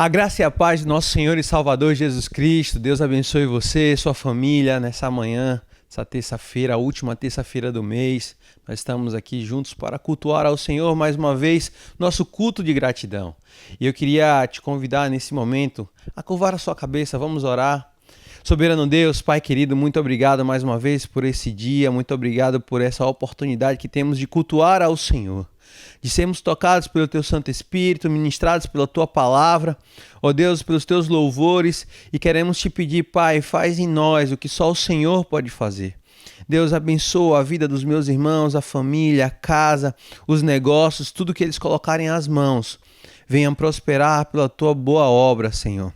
A graça e a paz do nosso Senhor e Salvador Jesus Cristo. Deus abençoe você, sua família, nessa manhã, essa terça-feira, a última terça-feira do mês. Nós estamos aqui juntos para cultuar ao Senhor mais uma vez, nosso culto de gratidão. E eu queria te convidar nesse momento a curvar a sua cabeça, vamos orar. Soberano Deus, Pai querido, muito obrigado mais uma vez por esse dia, muito obrigado por essa oportunidade que temos de cultuar ao Senhor, de sermos tocados pelo Teu Santo Espírito, ministrados pela Tua Palavra, ó Deus, pelos Teus louvores, e queremos Te pedir, Pai, faz em nós o que só o Senhor pode fazer. Deus, abençoa a vida dos meus irmãos, a família, a casa, os negócios, tudo que eles colocarem às mãos, venham prosperar pela Tua boa obra, Senhor.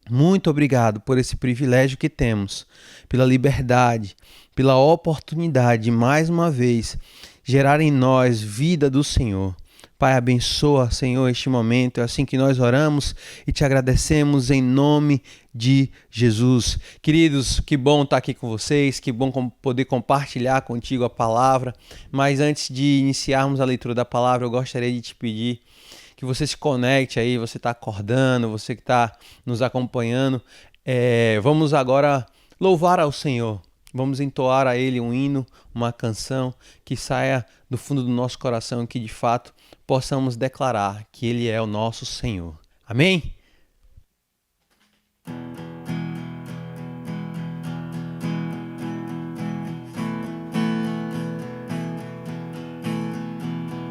Muito obrigado por esse privilégio que temos, pela liberdade, pela oportunidade de, mais uma vez, gerar em nós vida do Senhor. Pai, abençoa, Senhor, este momento. É assim que nós oramos e te agradecemos em nome de Jesus. Queridos, que bom estar aqui com vocês, que bom poder compartilhar contigo a palavra. Mas antes de iniciarmos a leitura da palavra, eu gostaria de te pedir que você se conecte aí, você está acordando, você que está nos acompanhando. Vamos agora louvar ao Senhor. Vamos entoar a Ele um hino, uma canção que saia do fundo do nosso coração e que de fato possamos declarar que Ele é o nosso Senhor. Amém?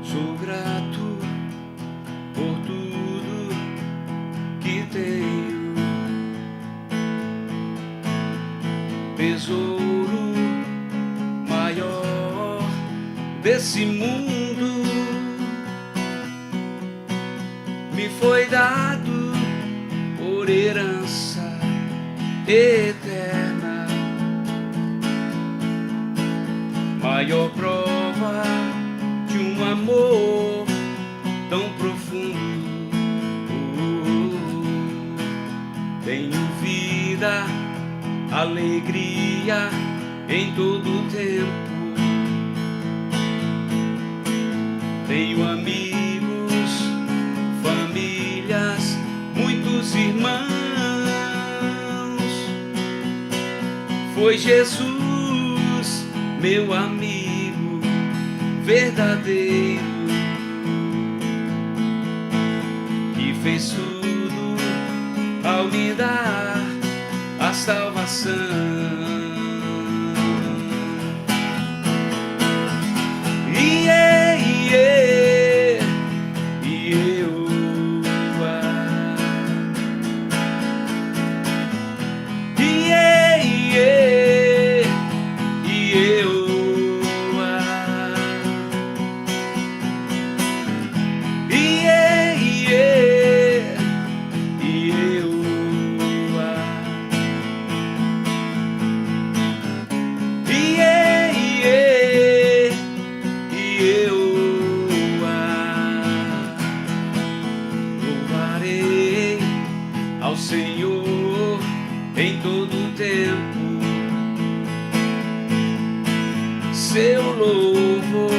Sou grato por tudo que tenho, tesouro maior desse mundo me foi dado por herança eterna, maior prova de um amor tão profundo. Tenho vida, alegria em todo o tempo. Tenho amigos, famílias, muitos irmãos. Foi Jesus, meu amigo verdadeiro, que fez tudo ao me dar a salvação. E eu louvarei ao Senhor em todo o tempo. Seu louvor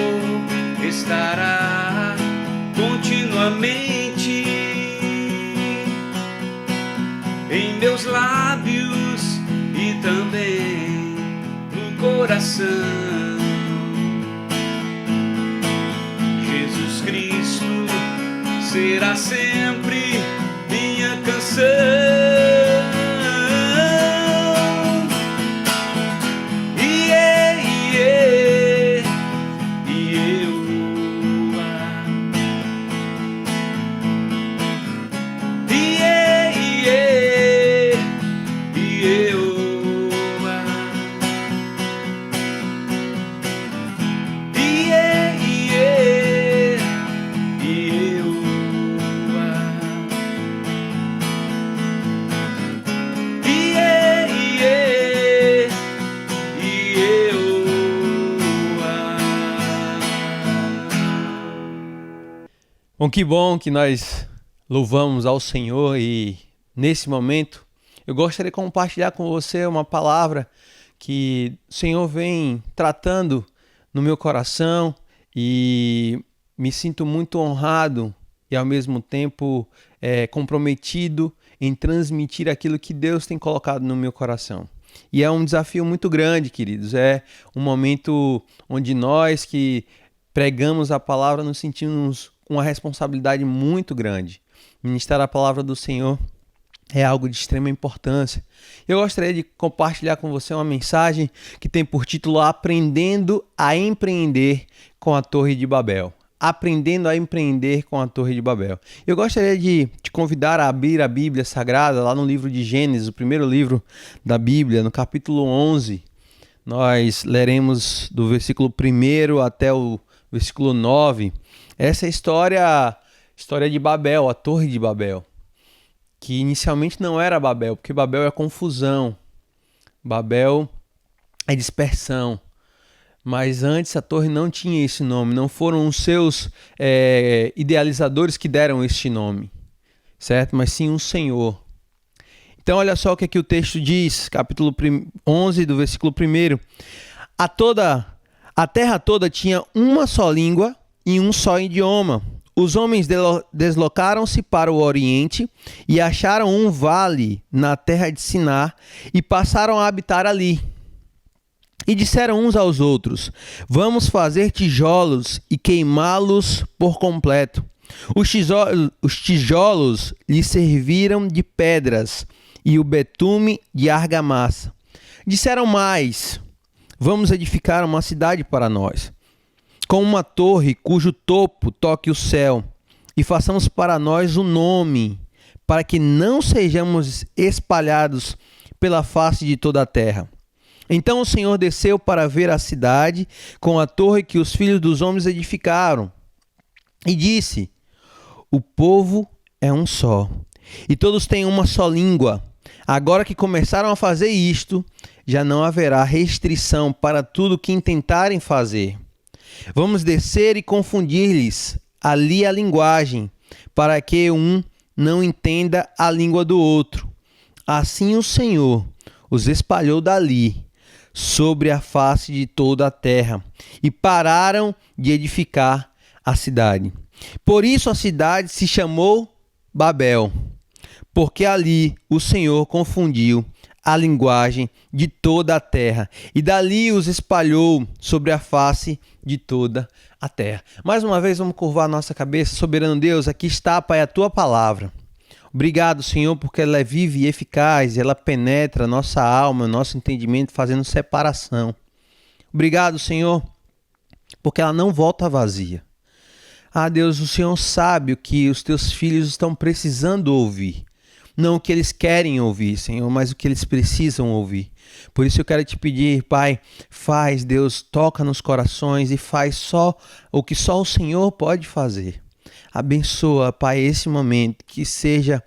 estará continuamente em meus lábios e também no coração. Jesus Cristo será sempre minha canção. Bom, que bom que nós louvamos ao Senhor e nesse momento eu gostaria de compartilhar com você uma palavra que o Senhor vem tratando no meu coração e me sinto muito honrado e ao mesmo tempo comprometido em transmitir aquilo que Deus tem colocado no meu coração. E é um desafio muito grande, queridos. É um momento onde nós que pregamos a palavra nos sentimos com uma responsabilidade muito grande. Ministrar a palavra do Senhor é algo de extrema importância. Eu gostaria de compartilhar com você uma mensagem que tem por título Aprendendo a Empreender com a Torre de Babel. Aprendendo a empreender com a Torre de Babel. Eu gostaria de te convidar a abrir a Bíblia Sagrada lá no livro de Gênesis, o primeiro livro da Bíblia, no capítulo 11. Nós leremos do versículo 1 até o versículo 9. Essa é a história de Babel, a Torre de Babel, que inicialmente não era Babel, porque Babel é confusão, Babel é dispersão. Mas antes a torre não tinha esse nome, não foram os seus idealizadores que deram este nome, certo? Mas sim o Senhor. Então olha só o que aqui o texto diz, capítulo 11 do versículo 1. A terra toda tinha uma só língua e um só idioma. Os homens deslocaram-se para o oriente e acharam um vale na terra de Sinar e passaram a habitar ali. E disseram uns aos outros: vamos fazer tijolos e queimá-los por completo. Os tijolos lhe serviram de pedras e o betume de argamassa. Disseram mais: vamos edificar uma cidade para nós, com uma torre cujo topo toque o céu, e façamos para nós um nome, para que não sejamos espalhados pela face de toda a terra. Então o Senhor desceu para ver a cidade com a torre que os filhos dos homens edificaram. E disse: o povo é um só, e todos têm uma só língua. Agora que começaram a fazer isto, já não haverá restrição para tudo que intentarem fazer. Vamos descer e confundir-lhes ali a linguagem, para que um não entenda a língua do outro. Assim o Senhor os espalhou dali, sobre a face de toda a terra, e pararam de edificar a cidade. Por isso a cidade se chamou Babel, porque ali o Senhor confundiu a linguagem de toda a terra, e dali os espalhou sobre a face de toda a terra. Mais uma vez vamos curvar a nossa cabeça. Soberano Deus, aqui está, Pai, a Tua palavra. Obrigado, Senhor, porque ela é viva e eficaz, ela penetra a nossa alma, o nosso entendimento, fazendo separação. Obrigado, Senhor, porque ela não volta vazia. Ah, Deus, o Senhor sabe o que os Teus filhos estão precisando ouvir. Não o que eles querem ouvir, Senhor, mas o que eles precisam ouvir. Por isso eu quero te pedir, Pai, faz, Deus, toca nos corações e faz só o que só o Senhor pode fazer. Abençoa, Pai, esse momento, que seja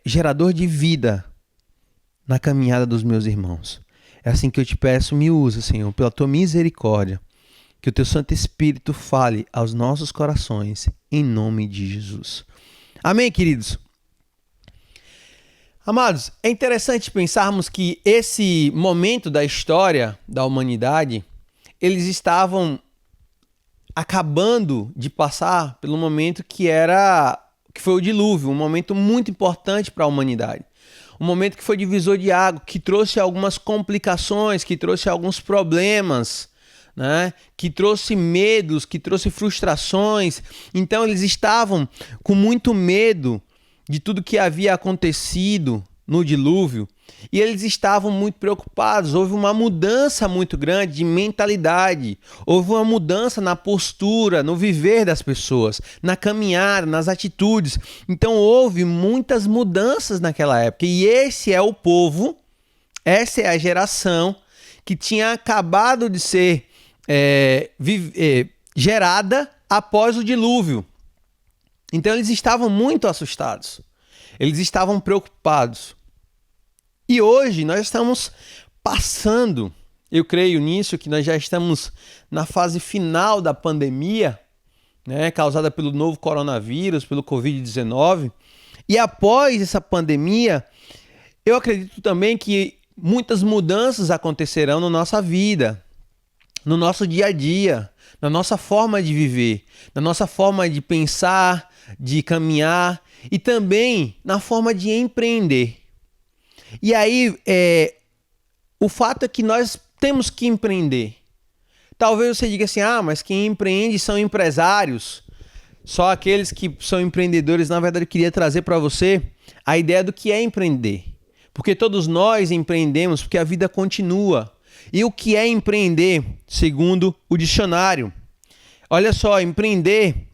gerador de vida na caminhada dos meus irmãos. É assim que eu te peço, me usa, Senhor, pela Tua misericórdia, que o Teu Santo Espírito fale aos nossos corações, em nome de Jesus. Amém, queridos? Amados, é interessante pensarmos que esse momento da história da humanidade, eles estavam acabando de passar pelo momento que foi o dilúvio, um momento muito importante para a humanidade. Um momento que foi divisor de água, que trouxe algumas complicações, que trouxe alguns problemas, né? Que trouxe medos, que trouxe frustrações. Então eles estavam com muito medo de tudo que havia acontecido no dilúvio, e eles estavam muito preocupados. Houve uma mudança muito grande de mentalidade, houve uma mudança na postura, no viver das pessoas, na caminhada, nas atitudes. Então houve muitas mudanças naquela época, e esse é o povo, essa é a geração que tinha acabado de ser gerada após o dilúvio. Então eles estavam muito assustados, eles estavam preocupados. E hoje nós estamos passando, eu creio nisso, que nós já estamos na fase final da pandemia, né, causada pelo novo coronavírus, pelo Covid-19. E após essa pandemia, eu acredito também que muitas mudanças acontecerão na nossa vida, no nosso dia a dia, na nossa forma de viver, na nossa forma de pensar, de caminhar e também na forma de empreender. E aí, o fato é que nós temos que empreender. Talvez você diga assim, mas quem empreende são empresários. Só aqueles que são empreendedores. Na verdade, eu queria trazer para você a ideia do que é empreender. Porque todos nós empreendemos, porque a vida continua. E o que é empreender, segundo o dicionário? Olha só, empreender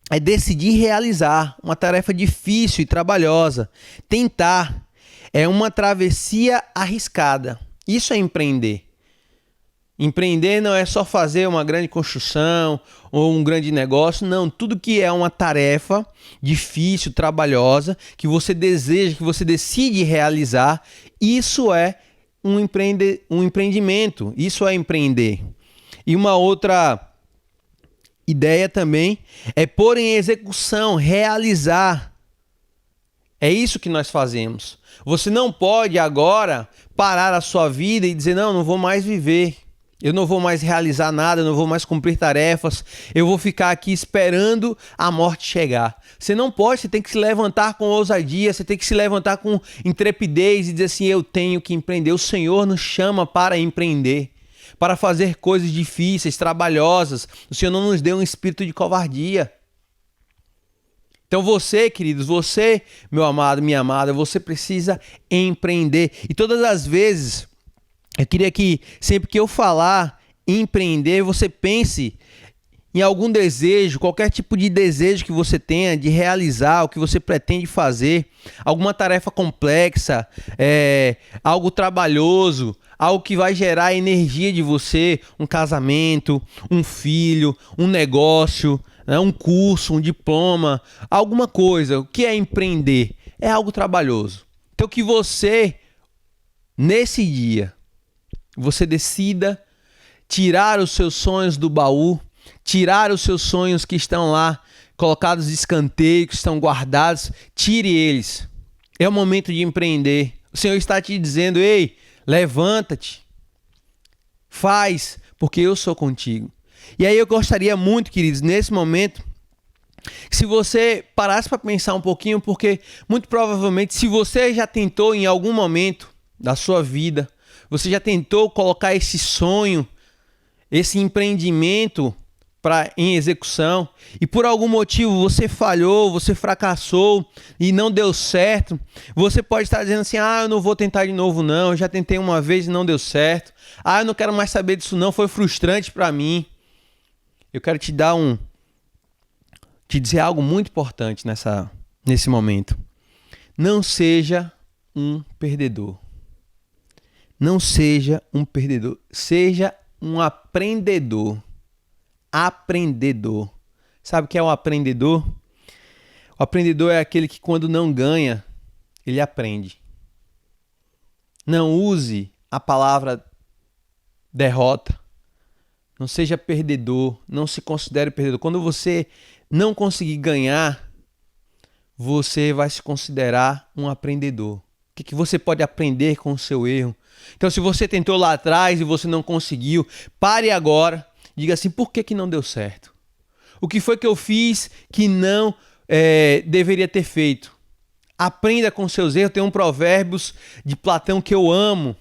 é decidir realizar uma tarefa difícil e trabalhosa. Tentar é uma travessia arriscada. Isso é empreender. Empreender não é só fazer uma grande construção ou um grande negócio, não. Tudo que é uma tarefa difícil, trabalhosa, que você deseja, que você decide realizar, isso é um empreendimento, isso é empreender. E uma outra ideia também é pôr em execução, realizar. É isso que nós fazemos. Você não pode agora parar a sua vida e dizer, não vou mais viver. Eu não vou mais realizar nada, eu não vou mais cumprir tarefas, eu vou ficar aqui esperando a morte chegar. Você não pode, você tem que se levantar com ousadia, você tem que se levantar com intrepidez e dizer assim, eu tenho que empreender. O Senhor nos chama para empreender, para fazer coisas difíceis, trabalhosas. O Senhor não nos deu um espírito de covardia. Então você, queridos, você, meu amado, minha amada, você precisa empreender. E todas as vezes, eu queria que sempre que eu falar em empreender, você pense em algum desejo, qualquer tipo de desejo que você tenha de realizar, o que você pretende fazer, alguma tarefa complexa, algo trabalhoso, algo que vai gerar energia de você, um casamento, um filho, um negócio, um curso, um diploma, alguma coisa. O que é empreender? É algo trabalhoso. Então que você, nesse dia, você decida tirar os seus sonhos do baú, tirar os seus sonhos que estão lá, colocados de escanteio, que estão guardados, tire eles. É o momento de empreender. O Senhor está te dizendo, ei, levanta-te, faz, porque eu sou contigo. E aí eu gostaria muito, queridos, nesse momento, que se você parasse para pensar um pouquinho, porque muito provavelmente, se você já tentou em algum momento da sua vida, você já tentou colocar esse sonho, esse empreendimento em execução e por algum motivo você falhou, você fracassou e não deu certo, você pode estar dizendo assim, eu não vou tentar de novo não, eu já tentei uma vez e não deu certo, eu não quero mais saber disso não, foi frustrante para mim. Eu quero te dizer algo muito importante nesse momento. Não seja um perdedor. Não seja um perdedor, seja um aprendedor. Aprendedor. Sabe o que é um aprendedor? O aprendedor é aquele que quando não ganha, ele aprende. Não use a palavra derrota. Não seja perdedor, não se considere perdedor. Quando você não conseguir ganhar, você vai se considerar um aprendedor. O que você pode aprender com o seu erro? Então, se você tentou lá atrás e você não conseguiu, pare agora. Diga assim, por que não deu certo? O que foi que eu fiz que não deveria ter feito? Aprenda com seus erros. Tem um Provérbios de Platão que eu amo.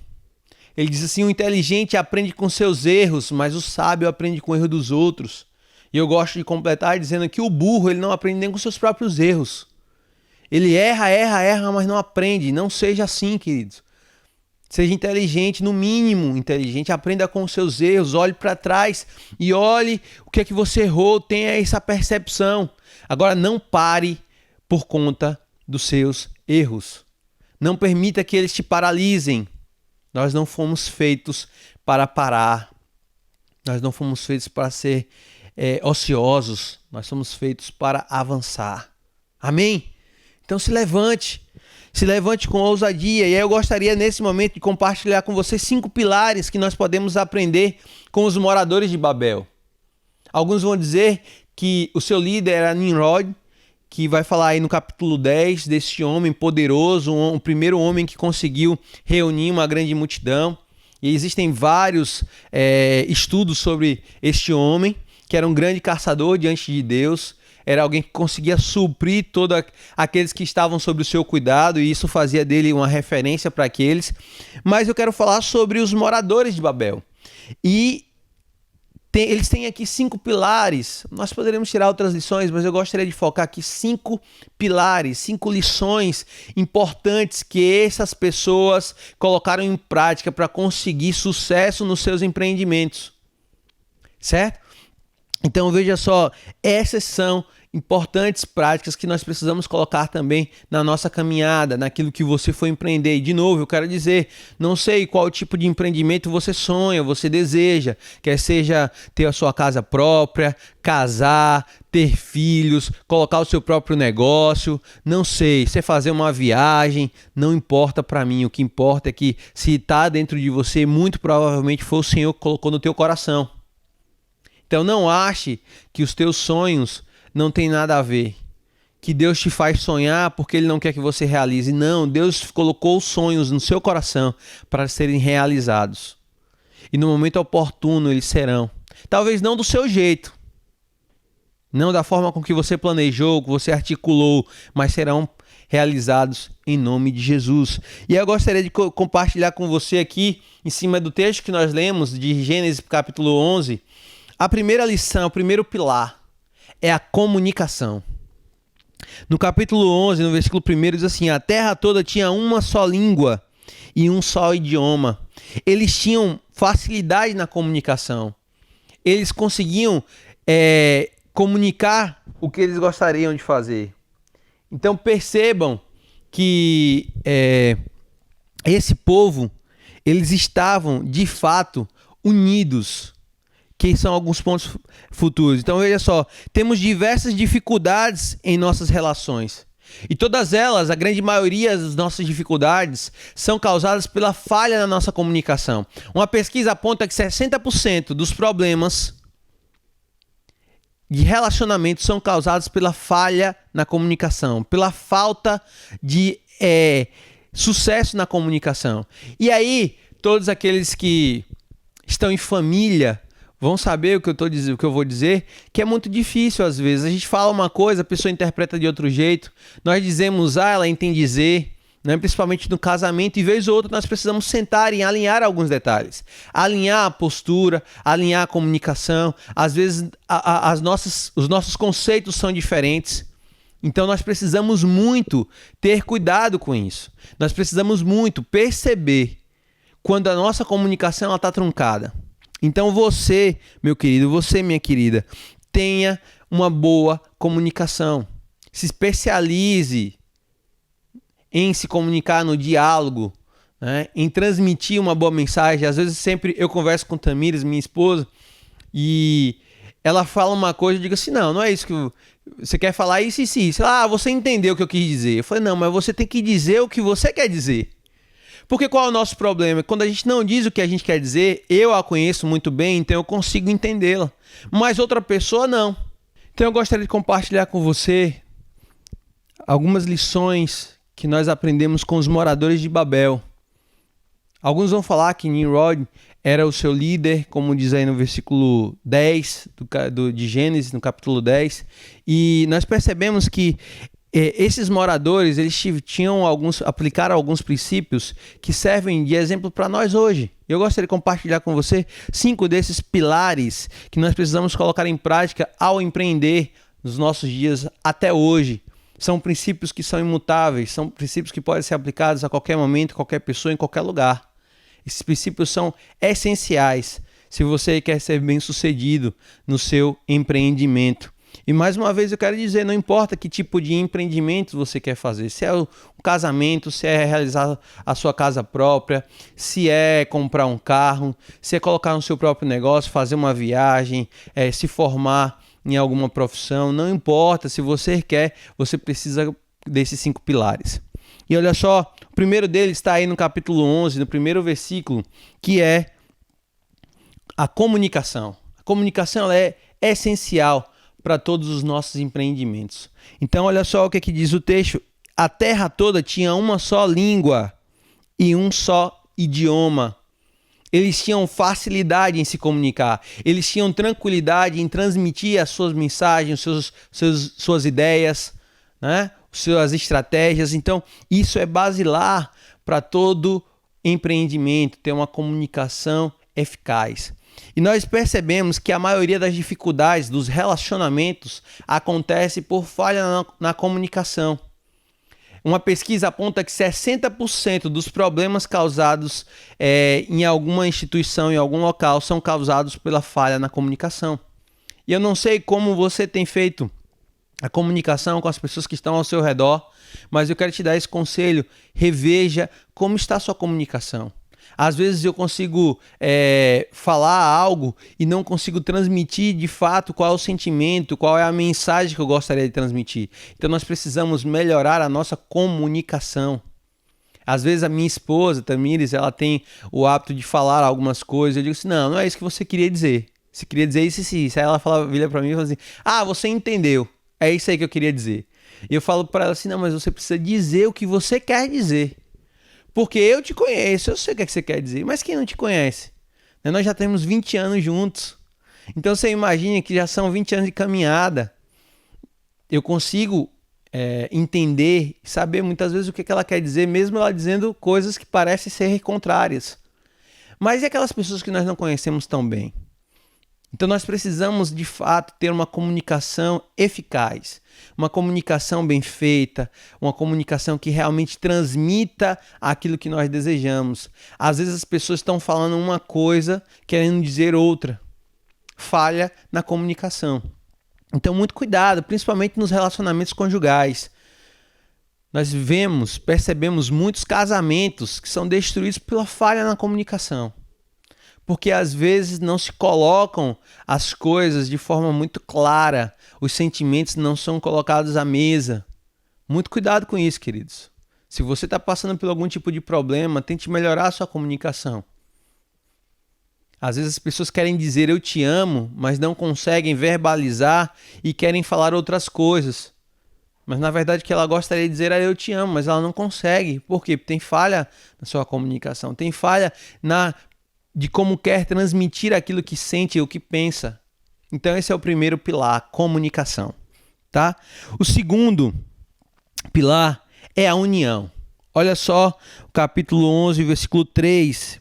Ele diz assim, o inteligente aprende com seus erros, mas o sábio aprende com o erro dos outros. E eu gosto de completar dizendo que o burro ele não aprende nem com seus próprios erros. Ele erra, mas não aprende. Não seja assim, queridos. Seja inteligente, no mínimo inteligente, aprenda com os seus erros, olhe para trás e olhe o que é que você errou, tenha essa percepção. Agora não pare por conta dos seus erros. Não permita que eles te paralisem. Nós não fomos feitos para parar. Nós não fomos feitos para ser ociosos. Nós somos feitos para avançar. Amém? Então se levante. Se levante com ousadia. E aí eu gostaria nesse momento de compartilhar com você 5 pilares que nós podemos aprender com os moradores de Babel. Alguns vão dizer que o seu líder era Nimrod, que vai falar aí no capítulo 10 desse homem poderoso, o primeiro homem que conseguiu reunir uma grande multidão. E existem vários estudos sobre este homem, que era um grande caçador diante de Deus. era alguém que conseguia suprir todos aqueles que estavam sob o seu cuidado, e isso fazia dele uma referência para aqueles. Mas eu quero falar sobre os moradores de Babel. E eles têm aqui 5 pilares. Nós poderíamos tirar outras lições, mas eu gostaria de focar aqui 5 pilares, 5 lições importantes que essas pessoas colocaram em prática para conseguir sucesso nos seus empreendimentos. Certo? Então veja só, essas são importantes práticas que nós precisamos colocar também na nossa caminhada, naquilo que você for empreender. E de novo, eu quero dizer, não sei qual tipo de empreendimento você sonha, você deseja, quer seja ter a sua casa própria, casar, ter filhos, colocar o seu próprio negócio, não sei, você fazer uma viagem, não importa para mim, o que importa é que se está dentro de você, muito provavelmente foi o Senhor que colocou no teu coração. Então não ache que os teus sonhos não tem nada a ver, que Deus te faz sonhar porque Ele não quer que você realize. Não, Deus colocou os sonhos no seu coração para serem realizados. E no momento oportuno eles serão. Talvez não do seu jeito, não da forma com que você planejou, que você articulou, mas serão realizados em nome de Jesus. E eu gostaria de compartilhar com você aqui, em cima do texto que nós lemos, de Gênesis capítulo 11, a primeira lição, o primeiro pilar, é a comunicação. No capítulo 11, no versículo 1, diz assim: a terra toda tinha uma só língua e um só idioma. Eles tinham facilidade na comunicação. Eles conseguiam comunicar o que eles gostariam de fazer. Então percebam que esse povo, eles estavam de fato unidos, que são alguns pontos futuros. Então veja só, temos diversas dificuldades em nossas relações. E todas elas, a grande maioria das nossas dificuldades, são causadas pela falha na nossa comunicação. Uma pesquisa aponta que 60% dos problemas de relacionamento são causados pela falha na comunicação, pela falta de sucesso na comunicação. E aí, todos aqueles que estão em família vão saber o que eu vou dizer, que é muito difícil às vezes. A gente fala uma coisa, a pessoa interpreta de outro jeito. Nós dizemos A, ela entende Z, né? Principalmente no casamento. E vez ou outra nós precisamos sentar e alinhar alguns detalhes. Alinhar a postura, alinhar a comunicação. Às vezes os nossos conceitos são diferentes. Então nós precisamos muito ter cuidado com isso. Nós precisamos muito perceber quando a nossa comunicação está truncada. Então você, meu querido, você, minha querida, tenha uma boa comunicação. Se especialize em se comunicar no diálogo, né? Em transmitir uma boa mensagem. Às vezes sempre eu converso com Tamires, minha esposa, e ela fala uma coisa, eu digo assim, não é isso que você quer falar, isso. Você entendeu o que eu quis dizer. Eu falei, não, mas você tem que dizer o que você quer dizer. Porque qual é o nosso problema? Quando a gente não diz o que a gente quer dizer, eu a conheço muito bem, então eu consigo entendê-la. Mas outra pessoa não. Então eu gostaria de compartilhar com você algumas lições que nós aprendemos com os moradores de Babel. Alguns vão falar que Nimrod era o seu líder, como diz aí no versículo 10 de Gênesis, no capítulo 10. E nós percebemos que esses moradores, eles aplicaram alguns princípios que servem de exemplo para nós hoje. Eu gostaria de compartilhar com você 5 desses pilares que nós precisamos colocar em prática ao empreender nos nossos dias até hoje. São princípios que são imutáveis, são princípios que podem ser aplicados a qualquer momento, qualquer pessoa, em qualquer lugar. Esses princípios são essenciais se você quer ser bem-sucedido no seu empreendimento. E mais uma vez eu quero dizer, não importa que tipo de empreendimento você quer fazer, se é um casamento, se é realizar a sua casa própria, se é comprar um carro, se é colocar no seu próprio negócio, fazer uma viagem, se formar em alguma profissão, não importa, se você quer, você precisa desses 5 pilares. E olha só, o primeiro deles está aí no capítulo 11, no primeiro versículo, que é a comunicação. A comunicação ela é essencial para todos os nossos empreendimentos. Então olha só o que diz o texto: a terra toda tinha uma só língua e um só idioma. Eles tinham facilidade em se comunicar. Eles tinham tranquilidade em transmitir as suas mensagens, suas ideias, né? Suas estratégias. Então, isso é basilar para todo empreendimento, ter uma comunicação eficaz. E nós percebemos que a maioria das dificuldades dos relacionamentos acontece por falha na comunicação. Uma pesquisa aponta que 60% dos problemas causados em alguma instituição, em algum local, são causados pela falha na comunicação. E eu não sei como você tem feito a comunicação com as pessoas que estão ao seu redor, mas eu quero te dar esse conselho: reveja como está a sua comunicação. Às vezes eu consigo falar algo e não consigo transmitir de fato qual é o sentimento, qual é a mensagem que eu gostaria de transmitir. Então nós precisamos melhorar a nossa comunicação. Às vezes a minha esposa, Tamires, ela tem o hábito de falar algumas coisas. Eu digo assim, não é isso que você queria dizer. Você queria dizer isso e isso. Aí ela vira pra mim e fala assim, você entendeu. É isso aí que eu queria dizer. E eu falo pra ela assim, não, mas você precisa dizer o que você quer dizer. Porque eu te conheço, eu sei o que você quer dizer, mas quem não te conhece? Nós já temos 20 anos juntos. Então você imagina que já são 20 anos de caminhada. Eu consigo entender e saber muitas vezes o que ela quer dizer, mesmo ela dizendo coisas que parecem ser contrárias. Mas e aquelas pessoas que nós não conhecemos tão bem? Então nós precisamos de fato ter uma comunicação eficaz, uma comunicação bem feita, uma comunicação que realmente transmita aquilo que nós desejamos. Às vezes as pessoas estão falando uma coisa querendo dizer outra. Falha na comunicação. Então muito cuidado, principalmente nos relacionamentos conjugais. Nós percebemos muitos casamentos que são destruídos pela falha na comunicação. Porque às vezes não se colocam as coisas de forma muito clara, os sentimentos não são colocados à mesa. Muito cuidado com isso, queridos. Se você está passando por algum tipo de problema, tente melhorar a sua comunicação. Às vezes as pessoas querem dizer eu te amo, mas não conseguem verbalizar e querem falar outras coisas. Mas na verdade o que ela gostaria de dizer é eu te amo, mas ela não consegue. Por quê? Porque tem falha na sua comunicação, tem falha de como quer transmitir aquilo que sente e o que pensa. Então esse é o primeiro pilar, comunicação, tá? O segundo pilar é a união. Olha só o capítulo 11, versículo 3.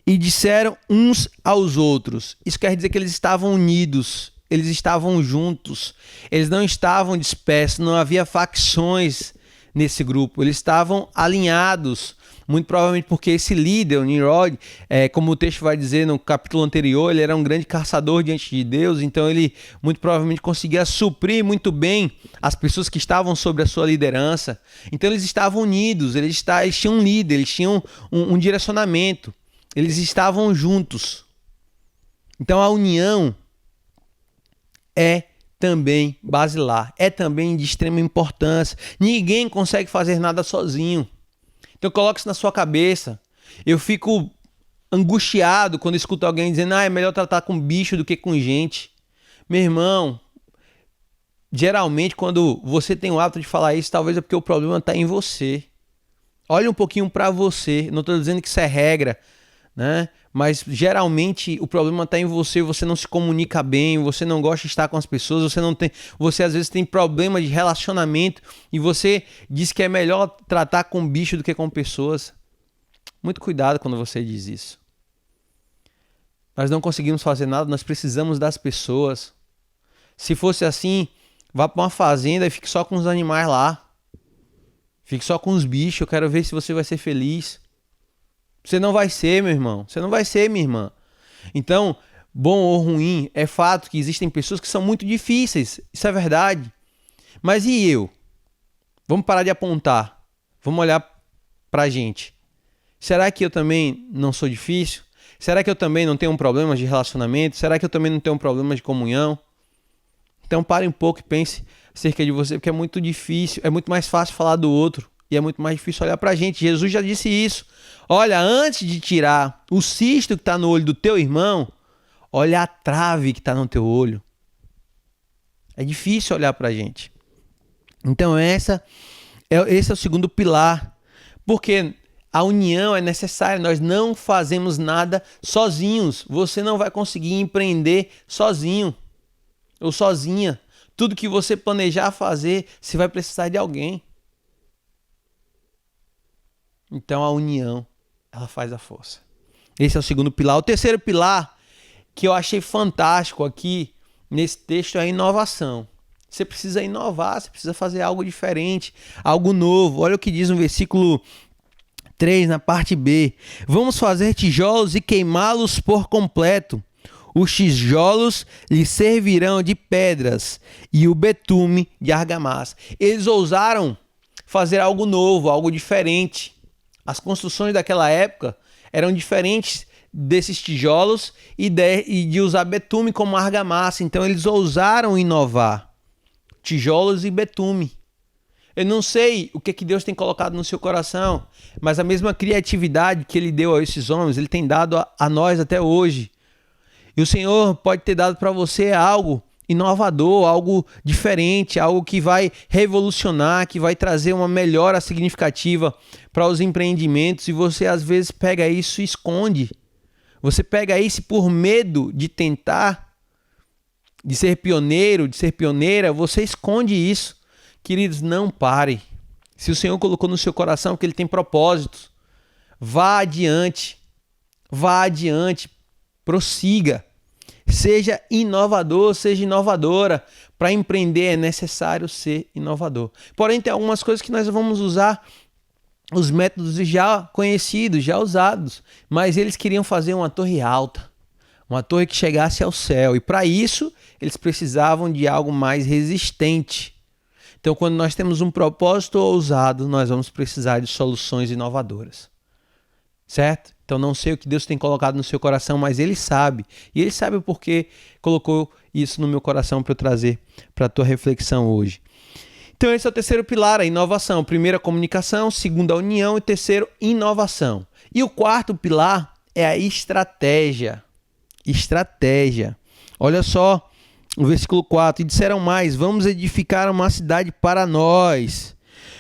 E disseram uns aos outros. Isso quer dizer que eles estavam unidos, eles estavam juntos, eles não estavam dispersos, não havia facções nesse grupo, eles estavam alinhados. Muito provavelmente porque esse líder, o Nimrod, como o texto vai dizer no capítulo anterior, ele era um grande caçador diante de Deus, então ele muito provavelmente conseguia suprir muito bem as pessoas que estavam sob a sua liderança. Então eles estavam unidos, eles tinham um líder, eles tinham um direcionamento, eles estavam juntos. Então a união é também basilar, é também de extrema importância. Ninguém consegue fazer nada sozinho. Então coloque isso na sua cabeça. Eu fico angustiado quando escuto alguém dizendo é melhor tratar com bicho do que com gente. Meu irmão, geralmente quando você tem o hábito de falar isso, talvez é porque o problema está em você. Olha um pouquinho para você. Não estou dizendo que isso é regra, né? Mas geralmente o problema está em você. Você não se comunica bem, você não gosta de estar com as pessoas, você às vezes tem problema de relacionamento e você diz que é melhor tratar com bicho do que com pessoas. Muito cuidado quando você diz isso. Nós não conseguimos fazer nada, nós precisamos das pessoas. Se fosse assim, vá para uma fazenda e fique só com os animais lá. Fique só com os bichos, eu quero ver se você vai ser feliz. Você não vai ser, meu irmão. Você não vai ser, minha irmã. Então, bom ou ruim, é fato que existem pessoas que são muito difíceis. Isso é verdade. Mas e eu? Vamos parar de apontar. Vamos olhar pra gente. Será que eu também não sou difícil? Será que eu também não tenho um problema de relacionamento? Será que eu também não tenho um problema de comunhão? Então pare um pouco e pense acerca de você, porque é muito difícil, é muito mais fácil falar do outro e é muito mais difícil olhar pra gente. Jesus já disse isso. Olha, antes de tirar o cisto que está no olho do teu irmão, olha a trave que está no teu olho. É difícil olhar pra gente. Então esse é o segundo pilar. Porque A união é necessária, nós não fazemos nada sozinhos. Você não vai conseguir empreender sozinho ou sozinha. Tudo que você planejar fazer, você vai precisar de alguém. Então a união, ela faz a força. Esse é o segundo pilar. O terceiro pilar que eu achei fantástico aqui nesse texto é a inovação. Você precisa inovar, você precisa fazer algo diferente, algo novo. Olha o que diz no versículo 3, na parte B. Vamos fazer tijolos e queimá-los por completo. Os tijolos lhe servirão de pedras e o betume de argamassa. Eles ousaram fazer algo novo, algo diferente. As construções daquela época eram diferentes desses tijolos e de usar betume como argamassa. Então eles ousaram inovar. Tijolos e betume. Eu não sei o que Deus tem colocado no seu coração, mas a mesma criatividade que Ele deu a esses homens, Ele tem dado a nós até hoje. E o Senhor pode ter dado para você algo inovador, algo diferente, algo que vai revolucionar, que vai trazer uma melhora significativa para os empreendimentos, e você às vezes pega isso e esconde. Você pega isso por medo de tentar, de ser pioneiro, de ser pioneira, você esconde isso. Queridos, não pare. Se o Senhor colocou no seu coração que Ele tem propósitos, vá adiante, prossiga. Seja inovador, seja inovadora. Para empreender é necessário ser inovador. Porém, tem algumas coisas que nós vamos usar os métodos já conhecidos, já usados, mas eles queriam fazer uma torre alta, uma torre que chegasse ao céu, e para isso eles precisavam de algo mais resistente. Então, quando nós temos um propósito ousado, nós vamos precisar de soluções inovadoras, certo? Então, não sei o que Deus tem colocado no seu coração, mas Ele sabe, e Ele sabe o porquê colocou isso no meu coração para eu trazer para a tua reflexão hoje. Então, esse é o terceiro pilar, a inovação. Primeiro, a comunicação. Segundo, a união. E terceiro, inovação. E o quarto pilar é a estratégia. Estratégia. Olha só o versículo 4. E disseram mais: vamos edificar uma cidade para nós,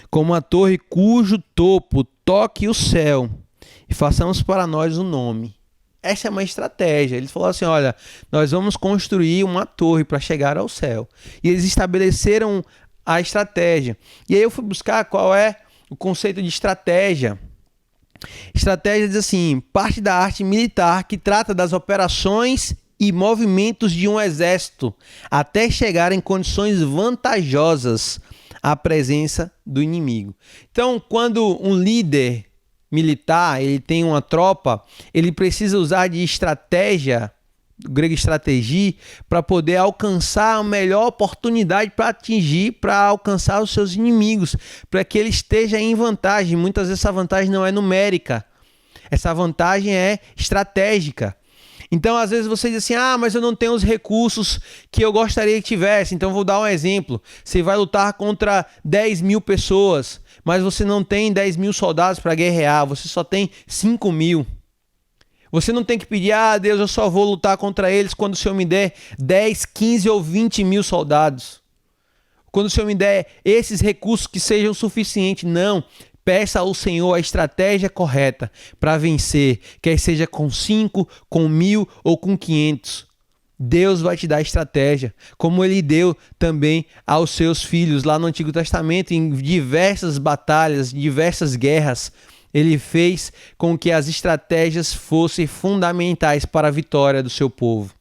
com uma torre cujo topo toque o céu, e façamos para nós um nome. Essa é uma estratégia. Eles falaram assim: olha, nós vamos construir uma torre para chegar ao céu. E eles estabeleceram a estratégia. E aí eu fui buscar qual é o conceito de estratégia. Estratégia diz assim: parte da arte militar que trata das operações e movimentos de um exército até chegar em condições vantajosas à presença do inimigo. Então, quando um líder militar, ele tem uma tropa, ele precisa usar de estratégia, do grego estratégia, para poder alcançar a melhor oportunidade para atingir, para alcançar os seus inimigos, para que ele esteja em vantagem. Muitas vezes essa vantagem não é numérica, essa vantagem é estratégica. Então, às vezes você diz assim: ah, mas eu não tenho os recursos que eu gostaria que tivesse. Então, vou dar um exemplo. Você vai lutar contra 10 mil pessoas, mas você não tem 10 mil soldados para guerrear, você só tem 5 mil. Você não tem que pedir: ah, Deus, eu só vou lutar contra eles quando o Senhor me der 10, 15 ou 20 mil soldados. Quando o Senhor me der esses recursos que sejam suficientes. Não. Peça ao Senhor a estratégia correta para vencer, quer seja com 5, com 1000 ou com 500. Deus vai te dar a estratégia, como Ele deu também aos seus filhos lá no Antigo Testamento, em diversas batalhas, diversas guerras. Ele fez com que as estratégias fossem fundamentais para a vitória do seu povo.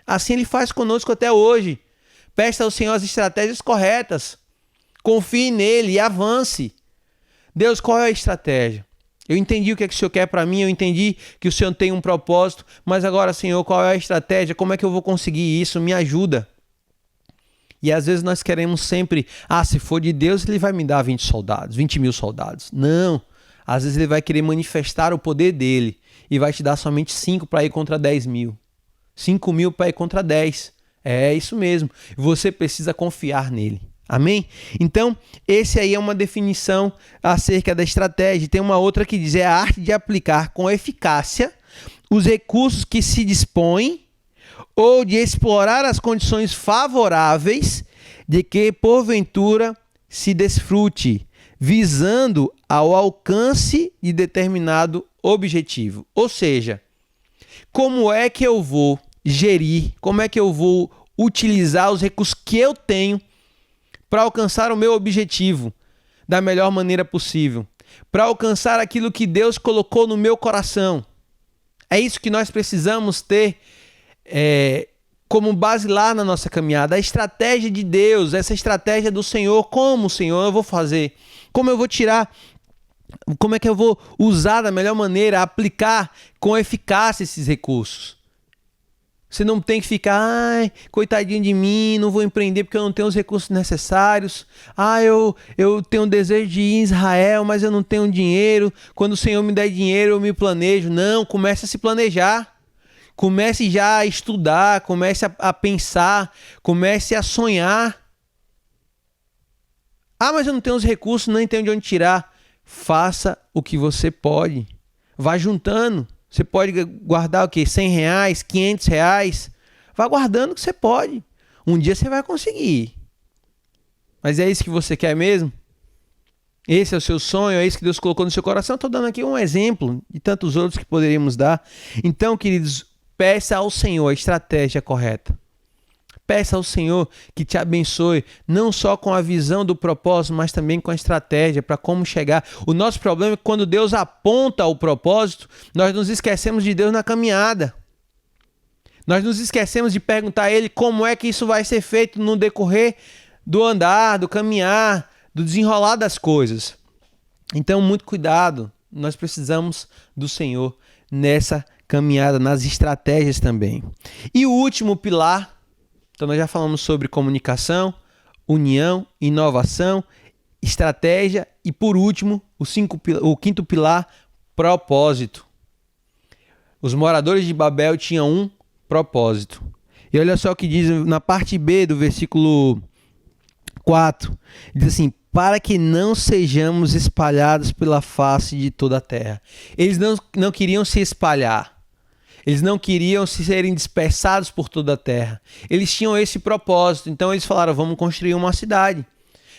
Assim Ele faz conosco até hoje. Peça ao Senhor as estratégias corretas. Confie nele e avance. Deus, qual é a estratégia? Eu entendi o que é que o Senhor quer para mim, eu entendi que o Senhor tem um propósito, mas agora, Senhor, qual é a estratégia? Como é que eu vou conseguir isso? Me ajuda. E às vezes nós queremos sempre: ah, se for de Deus, Ele vai me dar 20 soldados, 20 mil soldados. Não. Às vezes Ele vai querer manifestar o poder dEle e vai te dar somente 5 para ir contra 10 mil. 5 mil para ir contra 10. É isso mesmo. Você precisa confiar nele. Amém? Então, esse aí é uma definição acerca da estratégia. Tem uma outra que diz: é a arte de aplicar com eficácia os recursos que se dispõem ou de explorar as condições favoráveis de que, porventura, se desfrute, visando ao alcance de determinado objetivo. Ou seja, como é que eu vou gerir, como é que eu vou utilizar os recursos que eu tenho para alcançar o meu objetivo da melhor maneira possível, para alcançar aquilo que Deus colocou no meu coração. É isso que nós precisamos ter como base lá na nossa caminhada, a estratégia de Deus, essa estratégia do Senhor. Como, Senhor, eu vou fazer? Como eu vou tirar? Como é que eu vou usar da melhor maneira, aplicar com eficácia esses recursos? Você não tem que ficar, ai, coitadinho de mim, não vou empreender porque eu não tenho os recursos necessários. Eu tenho um desejo de ir em Israel, mas eu não tenho dinheiro. Quando o Senhor me der dinheiro, eu me planejo. Não, comece a se planejar. Comece já a estudar, comece a pensar, comece a sonhar. Ah, mas eu não tenho os recursos, nem tenho de onde tirar. Faça o que você pode. Vá juntando. Você pode guardar o quê? R$100, R$500? Vá guardando o que você pode. Um dia você vai conseguir. Mas é isso que você quer mesmo? Esse é o seu sonho? É isso que Deus colocou no seu coração? Estou dando aqui um exemplo de tantos outros que poderíamos dar. Então, queridos, peça ao Senhor a estratégia correta. Peça ao Senhor que te abençoe, não só com a visão do propósito, mas também com a estratégia para como chegar. O nosso problema é que quando Deus aponta o propósito, nós nos esquecemos de Deus na caminhada. Nós nos esquecemos de perguntar a Ele como é que isso vai ser feito no decorrer do andar, do caminhar, do desenrolar das coisas. Então, muito cuidado. Nós precisamos do Senhor nessa caminhada, nas estratégias também. E o último pilar, então nós já falamos sobre comunicação, união, inovação, estratégia e, por último, o quinto pilar, propósito. Os moradores de Babel tinham um propósito. E olha só o que diz na parte B do versículo 4. Diz assim: para que não sejamos espalhados pela face de toda a terra. Eles não queriam se espalhar. Eles não queriam serem dispersados por toda a terra. Eles tinham esse propósito. Então eles falaram: vamos construir uma cidade.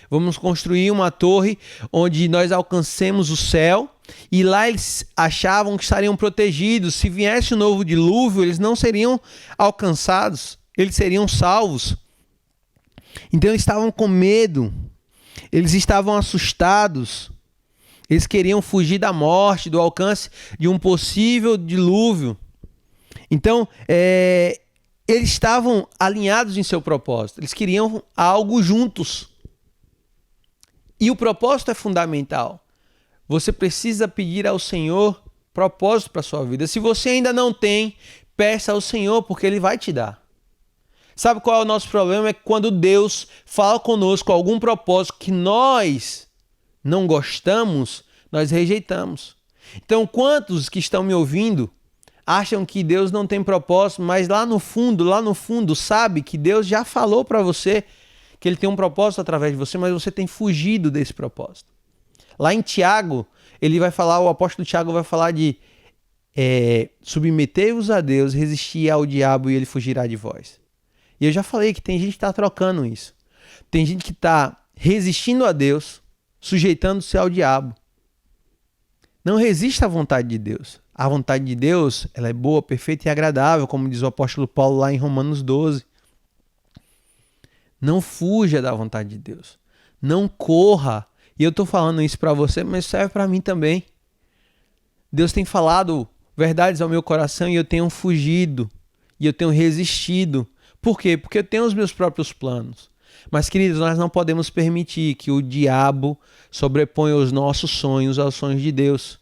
Vamos construir uma torre onde nós alcancemos o céu. E lá eles achavam que estariam protegidos. Se viesse um novo dilúvio, eles não seriam alcançados. Eles seriam salvos. Então eles estavam com medo. Eles estavam assustados. Eles queriam fugir da morte, do alcance de um possível dilúvio. Então, eles estavam alinhados em seu propósito. Eles queriam algo juntos. E o propósito é fundamental. Você precisa pedir ao Senhor propósito para a sua vida. Se você ainda não tem, peça ao Senhor, porque Ele vai te dar. Sabe qual é o nosso problema? É que quando Deus fala conosco algum propósito que nós não gostamos, nós rejeitamos. Então, quantos que estão me ouvindo acham que Deus não tem propósito, mas lá no fundo, sabe que Deus já falou para você que Ele tem um propósito através de você, mas você tem fugido desse propósito. Lá em Tiago, o apóstolo Tiago vai falar de submetei-vos a Deus, resistir ao diabo e ele fugirá de vós. E eu já falei que tem gente que está trocando isso. Tem gente que está resistindo a Deus, sujeitando-se ao diabo. Não resista à vontade de Deus. A vontade de Deus, ela é boa, perfeita e agradável, como diz o apóstolo Paulo lá em Romanos 12. Não fuja da vontade de Deus. Não corra. E eu estou falando isso para você, mas serve para mim também. Deus tem falado verdades ao meu coração e eu tenho fugido. E eu tenho resistido. Por quê? Porque eu tenho os meus próprios planos. Mas, queridos, nós não podemos permitir que o diabo sobreponha os nossos sonhos aos sonhos de Deus.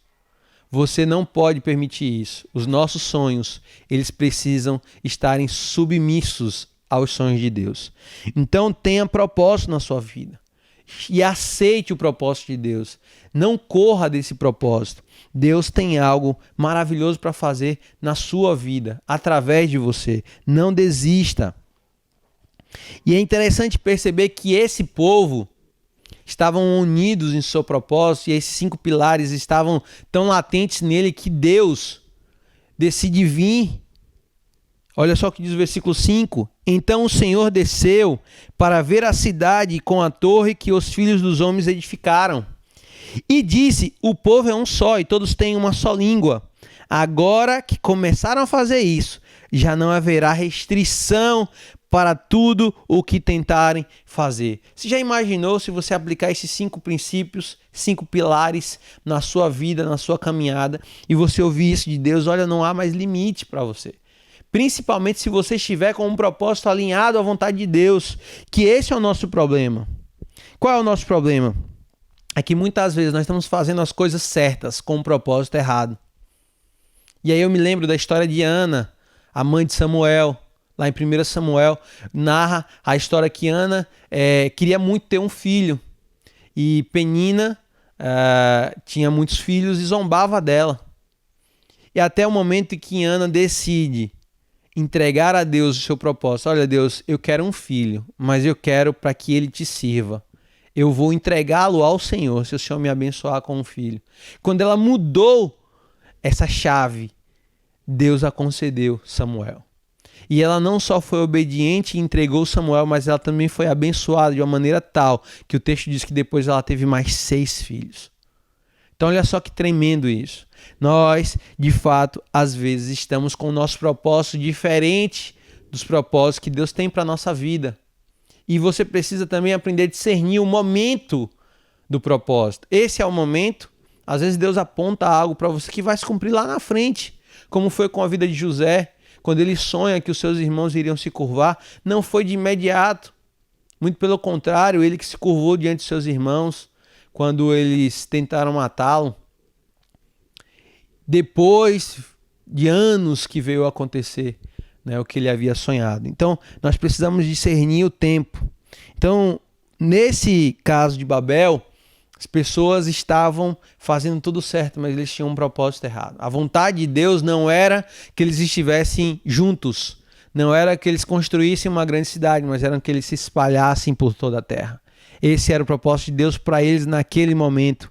Você não pode permitir isso. Os nossos sonhos, eles precisam estarem submissos aos sonhos de Deus. Então, tenha propósito na sua vida. E aceite o propósito de Deus. Não corra desse propósito. Deus tem algo maravilhoso para fazer na sua vida, através de você. Não desista. E é interessante perceber que esse povo estavam unidos em seu propósito e esses 5 pilares estavam tão latentes nele que Deus decide vir. Olha só o que diz o versículo 5. Então o Senhor desceu para ver a cidade com a torre que os filhos dos homens edificaram. E disse: o povo é um só e todos têm uma só língua. Agora que começaram a fazer isso, já não haverá restrição para tudo o que tentarem fazer. Você já imaginou se você aplicar esses 5 princípios, 5 pilares na sua vida, na sua caminhada, e você ouvir isso de Deus? Olha, não há mais limite para você. Principalmente se você estiver com um propósito alinhado à vontade de Deus, que esse é o nosso problema. Qual é o nosso problema? É que muitas vezes nós estamos fazendo as coisas certas com um propósito errado. E aí eu me lembro da história de Ana, a mãe de Samuel, lá em 1 Samuel, narra a história que Ana queria muito ter um filho. E Penina tinha muitos filhos e zombava dela. E até o momento em que Ana decide entregar a Deus o seu propósito. Olha, Deus, eu quero um filho, mas eu quero para que ele te sirva. Eu vou entregá-lo ao Senhor, se o Senhor me abençoar com um filho. Quando ela mudou essa chave, Deus a concedeu Samuel. E ela não só foi obediente e entregou Samuel, mas ela também foi abençoada de uma maneira tal que o texto diz que depois ela teve mais 6 filhos. Então olha só que tremendo isso. Nós, de fato, às vezes estamos com o nosso propósito diferente dos propósitos que Deus tem para a nossa vida. E você precisa também aprender a discernir o momento do propósito. Esse é o momento. Às vezes Deus aponta algo para você que vai se cumprir lá na frente. Como foi com a vida de José, quando ele sonha que os seus irmãos iriam se curvar. Não foi de imediato. Muito pelo contrário, ele que se curvou diante de seus irmãos quando eles tentaram matá-lo. Depois de anos que veio a acontecer, né, o que ele havia sonhado. Então, nós precisamos discernir o tempo. Então, nesse caso de Babel, as pessoas estavam fazendo tudo certo, mas eles tinham um propósito errado. A vontade de Deus não era que eles estivessem juntos, não era que eles construíssem uma grande cidade, mas era que eles se espalhassem por toda a terra. Esse era o propósito de Deus para eles naquele momento.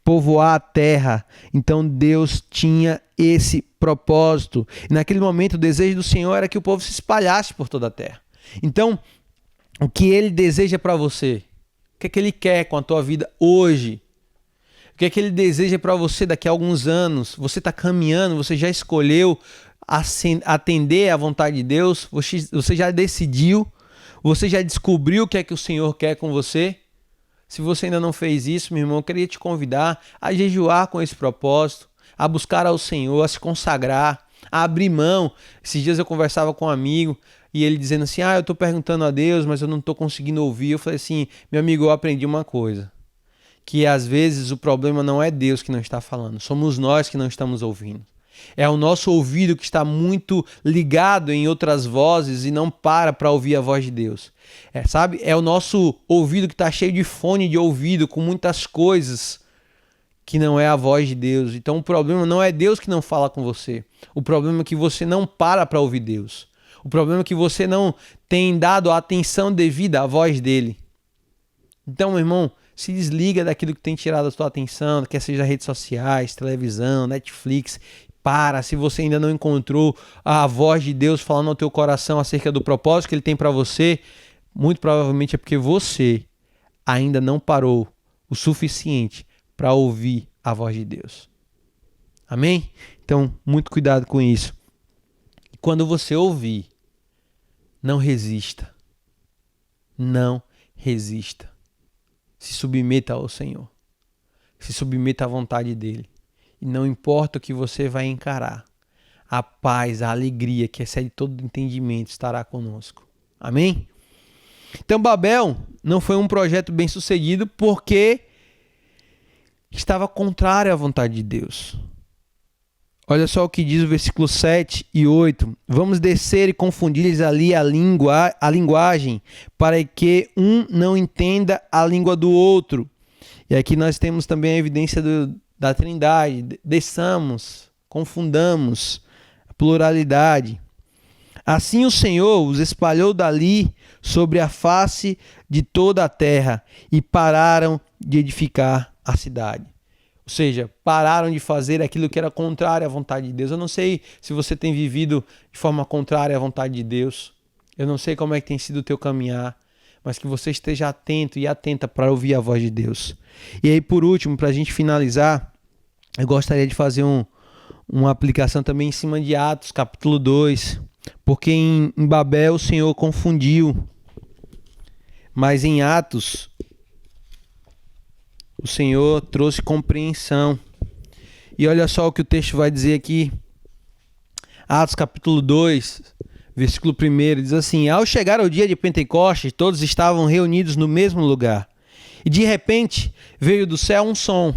Povoar a terra. Então Deus tinha esse propósito. E naquele momento o desejo do Senhor era que o povo se espalhasse por toda a terra. Então, o que Ele deseja para você? O que é que Ele quer com a tua vida hoje? O que é que Ele deseja para você daqui a alguns anos? Você está caminhando, você já escolheu atender à vontade de Deus? Você já decidiu? Você já descobriu o que é que o Senhor quer com você? Se você ainda não fez isso, meu irmão, eu queria te convidar a jejuar com esse propósito, a buscar ao Senhor, a se consagrar, a abrir mão. Esses dias eu conversava com um amigo e ele dizendo assim, eu estou perguntando a Deus, mas eu não estou conseguindo ouvir. Eu falei assim, meu amigo, eu aprendi uma coisa, que às vezes o problema não é Deus que não está falando, somos nós que não estamos ouvindo. É o nosso ouvido que está muito ligado em outras vozes e não para ouvir a voz de Deus. Sabe? É o nosso ouvido que está cheio de fone de ouvido, com muitas coisas que não é a voz de Deus. Então o problema não é Deus que não fala com você. O problema é que você não para ouvir Deus. O problema é que você não tem dado a atenção devida à voz dele. Então, meu irmão, se desliga daquilo que tem tirado a sua atenção, quer seja redes sociais, televisão, Netflix. Se você ainda não encontrou a voz de Deus falando ao teu coração acerca do propósito que Ele tem para você, muito provavelmente é porque você ainda não parou o suficiente para ouvir a voz de Deus. Amém? Então, muito cuidado com isso. E quando você ouvir, não resista. Não resista. Se submeta ao Senhor. Se submeta à vontade dEle. E não importa o que você vai encarar, a paz, a alegria que excede todo entendimento estará conosco. Amém? Então Babel não foi um projeto bem sucedido porque estava contrário à vontade de Deus. Olha só o que diz o versículo 7 e 8. Vamos descer e confundir-lhes ali a linguagem, para que um não entenda a língua do outro. E aqui nós temos também a evidência da Trindade. Desçamos, confundamos a pluralidade. Assim o Senhor os espalhou dali sobre a face de toda a terra e pararam de edificar a cidade. Ou seja, pararam de fazer aquilo que era contrário à vontade de Deus. Eu não sei se você tem vivido de forma contrária à vontade de Deus. Eu não sei como é que tem sido o teu caminhar. mas que você esteja atento e atenta para ouvir a voz de Deus. E aí, por último, para a gente finalizar, eu gostaria de fazer uma aplicação também em cima de Atos, capítulo 2, porque em Babel o Senhor confundiu, mas em Atos o Senhor trouxe compreensão. E olha só o que o texto vai dizer aqui. Atos capítulo 2, versículo 1, diz assim: ao chegar ao dia de Pentecostes, todos estavam reunidos no mesmo lugar. E de repente veio do céu um som,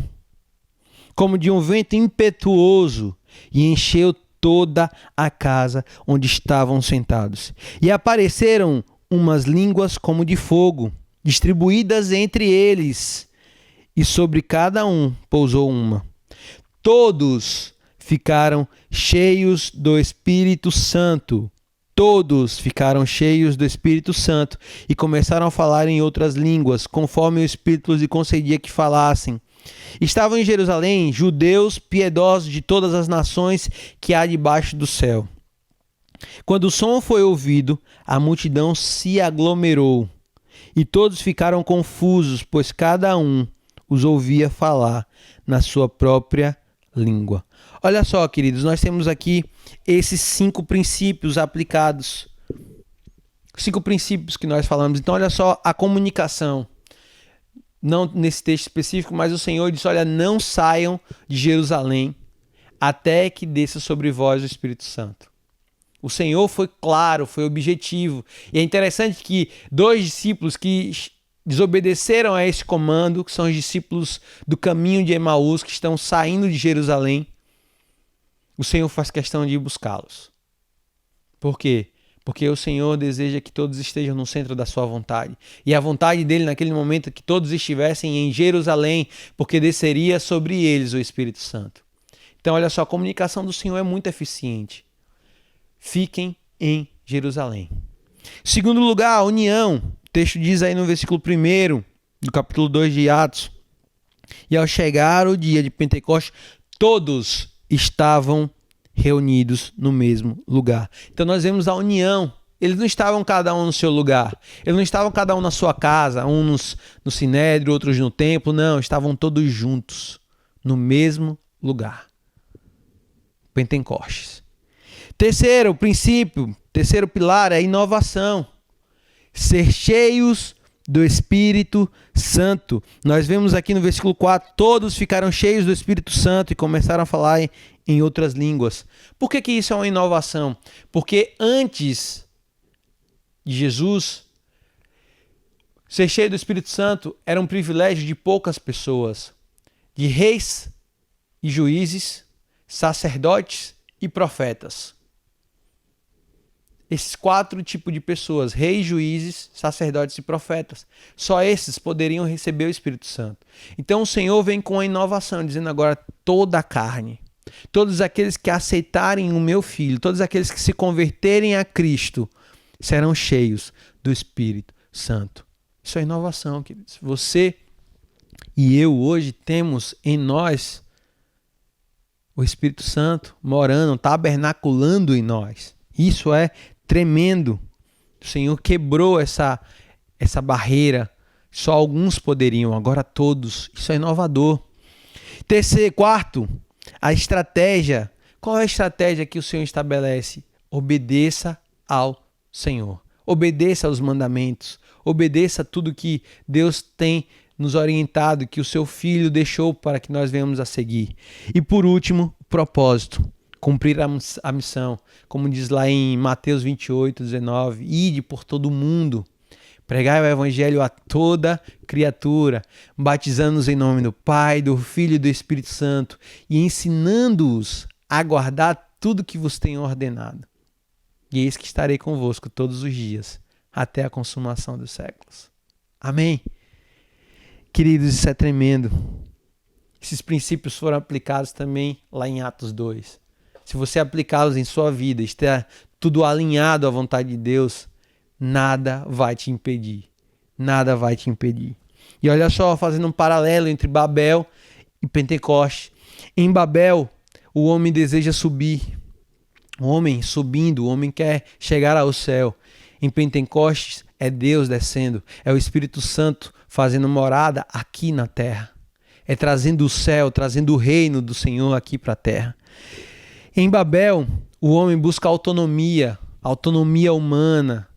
como de um vento impetuoso, e encheu toda a casa onde estavam sentados. E apareceram umas línguas como de fogo, distribuídas entre eles, e sobre cada um pousou uma. Todos ficaram cheios do Espírito Santo. Todos ficaram cheios do Espírito Santo e começaram a falar em outras línguas, conforme o Espírito lhes concedia que falassem. Estavam em Jerusalém judeus piedosos de todas as nações que há debaixo do céu. Quando o som foi ouvido, a multidão se aglomerou e todos ficaram confusos, pois cada um os ouvia falar na sua própria língua. Olha só, queridos, nós temos aqui esses 5 princípios aplicados. 5 princípios que nós falamos. Então, olha só, a comunicação. Não nesse texto específico, mas o Senhor disse: olha, não saiam de Jerusalém até que desça sobre vós o Espírito Santo. O Senhor foi claro, foi objetivo. E é interessante que 2 discípulos que desobedeceram a esse comando, que são os discípulos do caminho de Emaús, que estão saindo de Jerusalém, o Senhor faz questão de ir buscá-los. Por quê? Porque o Senhor deseja que todos estejam no centro da sua vontade. E a vontade dele naquele momento é que todos estivessem em Jerusalém, porque desceria sobre eles o Espírito Santo. Então, olha só, a comunicação do Senhor é muito eficiente. Fiquem em Jerusalém. Segundo lugar, a união. O texto diz aí no versículo 1 do capítulo 2 de Atos: e ao chegar o dia de Pentecostes, todos estavam reunidos no mesmo lugar. Então nós vemos a união. Eles não estavam cada um no seu lugar. Eles não estavam cada um na sua casa, um no sinédrio, outros no templo. Não, estavam todos juntos no mesmo lugar. Pentecostes. Terceiro princípio, terceiro pilar é a inovação. Ser cheios do Espírito Santo. Nós vemos aqui no versículo 4, todos ficaram cheios do Espírito Santo e começaram a falar em outras línguas. Por que isso é uma inovação? Porque antes de Jesus, ser cheio do Espírito Santo era um privilégio de poucas pessoas, de reis e juízes, sacerdotes e profetas. Esses 4 tipos de pessoas, reis, juízes, sacerdotes e profetas, só esses poderiam receber o Espírito Santo. Então o Senhor vem com a inovação, dizendo agora: toda a carne, todos aqueles que aceitarem o meu Filho, todos aqueles que se converterem a Cristo, serão cheios do Espírito Santo. Isso é inovação, queridos. Você e eu hoje temos em nós o Espírito Santo morando, tabernaculando em nós. Isso é tremendo. O Senhor quebrou essa barreira. Só alguns poderiam, agora todos. Isso é inovador. Quarto, a estratégia. Qual é a estratégia que o Senhor estabelece? Obedeça ao Senhor. Obedeça aos mandamentos. Obedeça a tudo que Deus tem nos orientado, que o seu Filho deixou para que nós venhamos a seguir. E por último, o propósito. Cumprir a missão, como diz lá em Mateus 28, 19, ide por todo mundo, pregai o evangelho a toda criatura, batizando-os em nome do Pai, do Filho e do Espírito Santo e ensinando-os a guardar tudo que vos tenho ordenado. E eis que estarei convosco todos os dias, até a consumação dos séculos. Amém? Queridos, isso é tremendo. Esses princípios foram aplicados também lá em Atos 2. Se você aplicá-los em sua vida, estiver tudo alinhado à vontade de Deus, nada vai te impedir. Nada vai te impedir. E olha só, fazendo um paralelo entre Babel e Pentecoste. Em Babel, o homem deseja subir. O homem subindo, o homem quer chegar ao céu. Em Pentecostes, é Deus descendo, é o Espírito Santo fazendo morada aqui na terra. É trazendo o céu, trazendo o reino do Senhor aqui para a terra. Em Babel, o homem busca autonomia humana,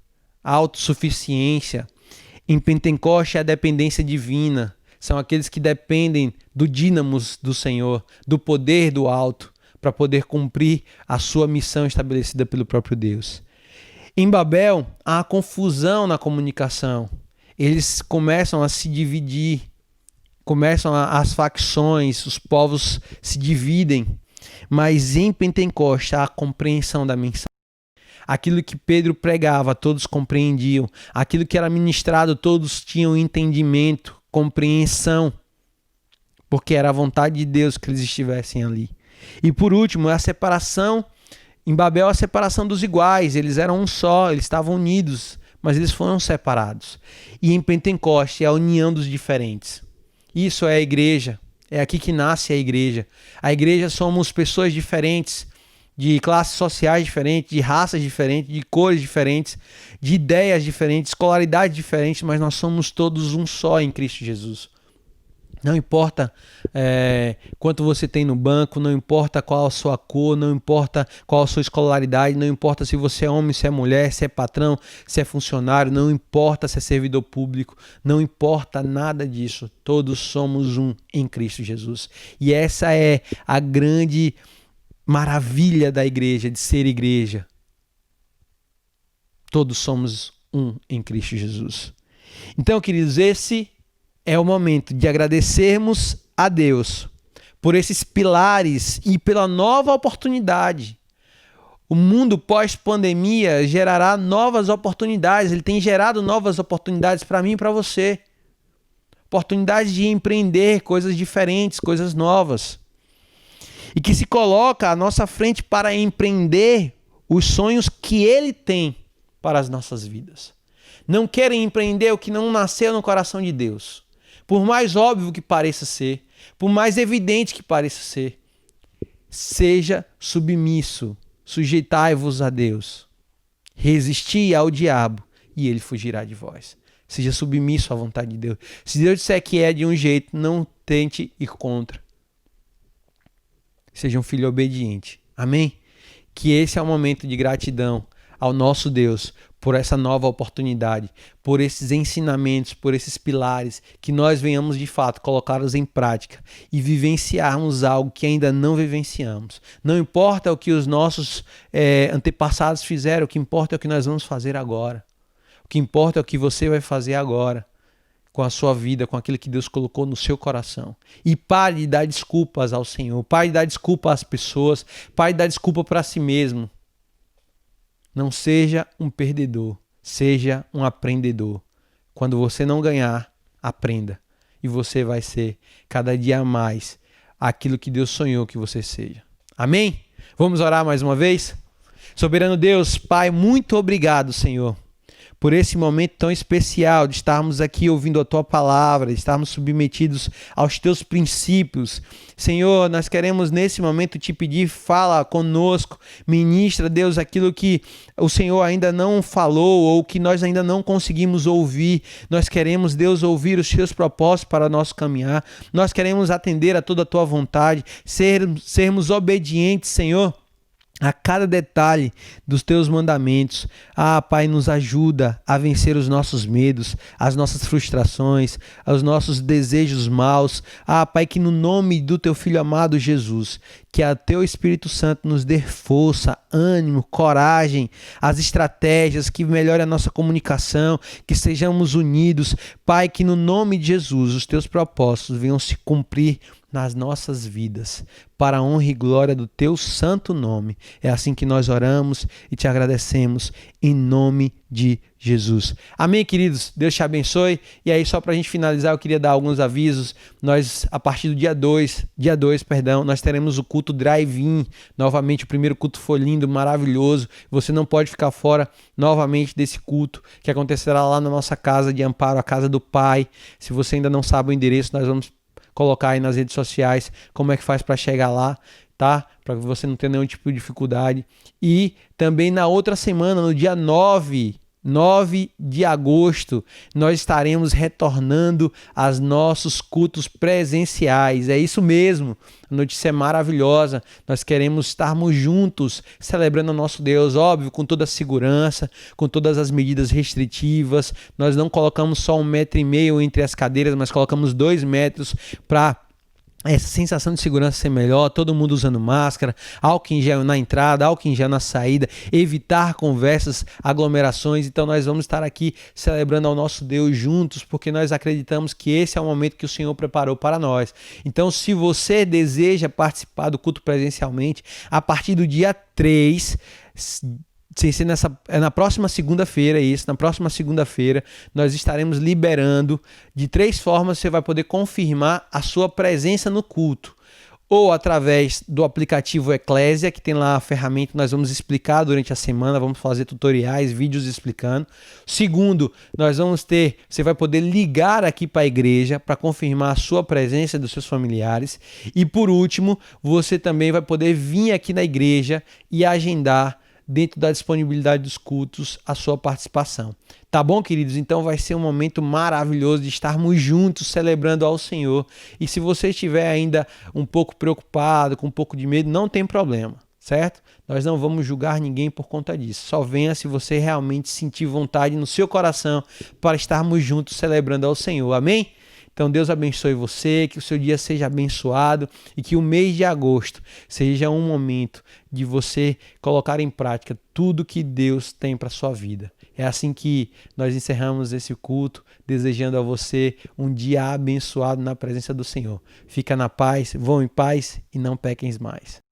autossuficiência. Em Pentecoste, a dependência divina. São aqueles que dependem do dínamos do Senhor, do poder do alto, para poder cumprir a sua missão estabelecida pelo próprio Deus. Em Babel, há confusão na comunicação. Eles começam a se dividir, começam as facções, os povos se dividem. Mas em Pentecostes há a compreensão da mensagem. Aquilo que Pedro pregava, todos compreendiam. Aquilo que era ministrado, todos tinham entendimento, compreensão. Porque era a vontade de Deus que eles estivessem ali. E por último, a separação. Em Babel, a separação dos iguais. Eles eram um só, eles estavam unidos, mas eles foram separados. E em Pentecoste, é a união dos diferentes. Isso é a igreja. É aqui que nasce a igreja. A igreja somos pessoas diferentes, de classes sociais diferentes, de raças diferentes, de cores diferentes, de ideias diferentes, escolaridades diferentes, mas nós somos todos um só em Cristo Jesus. Não importa quanto você tem no banco, não importa qual a sua cor, não importa qual a sua escolaridade, não importa se você é homem, se é mulher, se é patrão, se é funcionário, não importa se é servidor público, não importa nada disso. Todos somos um em Cristo Jesus. E essa é a grande maravilha da igreja, de ser igreja. Todos somos um em Cristo Jesus. Então, queridos, esse é o momento de agradecermos a Deus por esses pilares e pela nova oportunidade. O mundo pós-pandemia gerará novas oportunidades. Ele tem gerado novas oportunidades para mim e para você. Oportunidades de empreender coisas diferentes, coisas novas. E que se coloca à nossa frente para empreender os sonhos que Ele tem para as nossas vidas. Não querem empreender o que não nasceu no coração de Deus. Por mais óbvio que pareça ser, por mais evidente que pareça ser, seja submisso, sujeitai-vos a Deus, resisti ao diabo e ele fugirá de vós. Seja submisso à vontade de Deus. Se Deus disser que é de um jeito, não tente ir contra. Seja um filho obediente. Amém? Que esse é o momento de gratidão ao nosso Deus por essa nova oportunidade, por esses ensinamentos, por esses pilares, que nós venhamos de fato colocá-los em prática e vivenciarmos algo que ainda não vivenciamos. Não importa o que os nossos antepassados fizeram, o que importa é o que nós vamos fazer agora. O que importa é o que você vai fazer agora com a sua vida, com aquilo que Deus colocou no seu coração. E pare de dar desculpas ao Senhor, pare de dar desculpa às pessoas, pare de dar desculpa para si mesmo. Não seja um perdedor, seja um aprendedor. Quando você não ganhar, aprenda. E você vai ser cada dia mais aquilo que Deus sonhou que você seja. Amém? Vamos orar mais uma vez? Soberano Deus, Pai, muito obrigado, Senhor, por esse momento tão especial de estarmos aqui ouvindo a Tua palavra, de estarmos submetidos aos Teus princípios. Senhor, nós queremos nesse momento te pedir, fala conosco, ministra, Deus, aquilo que o Senhor ainda não falou ou que nós ainda não conseguimos ouvir. Nós queremos, Deus, ouvir os Teus propósitos para nosso caminhar. Nós queremos atender a toda a Tua vontade, sermos obedientes, Senhor, a cada detalhe dos teus mandamentos. Pai, nos ajuda a vencer os nossos medos, as nossas frustrações, os nossos desejos maus. Pai, que no nome do teu Filho amado Jesus, que a teu Espírito Santo nos dê força, ânimo, coragem, as estratégias, que melhore a nossa comunicação, que sejamos unidos. Pai, que no nome de Jesus os teus propósitos venham se cumprir nas nossas vidas, para a honra e glória do teu santo nome. É assim que nós oramos e te agradecemos, em nome de Jesus. Amém, queridos? Deus te abençoe. E aí, só para a gente finalizar, eu queria dar alguns avisos. Nós, a partir do dia 2, nós teremos o culto drive-in. Novamente, o primeiro culto foi lindo, maravilhoso. Você não pode ficar fora novamente desse culto, que acontecerá lá na nossa casa de amparo, a casa do Pai. Se você ainda não sabe o endereço, nós vamos colocar aí nas redes sociais como é que faz para chegar lá, tá? Para você não ter nenhum tipo de dificuldade. E também na outra semana, no dia 9 9 de agosto, nós estaremos retornando aos nossos cultos presenciais. É isso mesmo, a notícia é maravilhosa. Nós queremos estarmos juntos, celebrando o nosso Deus, óbvio, com toda a segurança, com todas as medidas restritivas. Nós não colocamos só 1,5 metro entre as cadeiras, mas colocamos 2 metros para essa sensação de segurança ser melhor, todo mundo usando máscara, álcool em gel na entrada, álcool em gel na saída, evitar conversas, aglomerações. Então nós vamos estar aqui celebrando ao nosso Deus juntos, porque nós acreditamos que esse é o momento que o Senhor preparou para nós. Então, se você deseja participar do culto presencialmente, a partir do dia 3, sem ser na próxima segunda-feira, na próxima segunda-feira, nós estaremos liberando de 3 formas. Você vai poder confirmar a sua presença no culto. Ou através do aplicativo Eclésia, que tem lá a ferramenta que nós vamos explicar durante a semana, vamos fazer tutoriais, vídeos explicando. Segundo, você vai poder ligar aqui para a igreja para confirmar a sua presença dos seus familiares. E por último, você também vai poder vir aqui na igreja e agendar, dentro da disponibilidade dos cultos, a sua participação. Tá bom, queridos? Então vai ser um momento maravilhoso de estarmos juntos celebrando ao Senhor. E se você estiver ainda um pouco preocupado, com um pouco de medo, não tem problema, certo? Nós não vamos julgar ninguém por conta disso. Só venha se você realmente sentir vontade no seu coração para estarmos juntos celebrando ao Senhor. Amém? Então Deus abençoe você, que o seu dia seja abençoado e que o mês de agosto seja um momento de você colocar em prática tudo que Deus tem para a sua vida. É assim que nós encerramos esse culto, desejando a você um dia abençoado na presença do Senhor. Fica na paz, vão em paz e não pequem mais.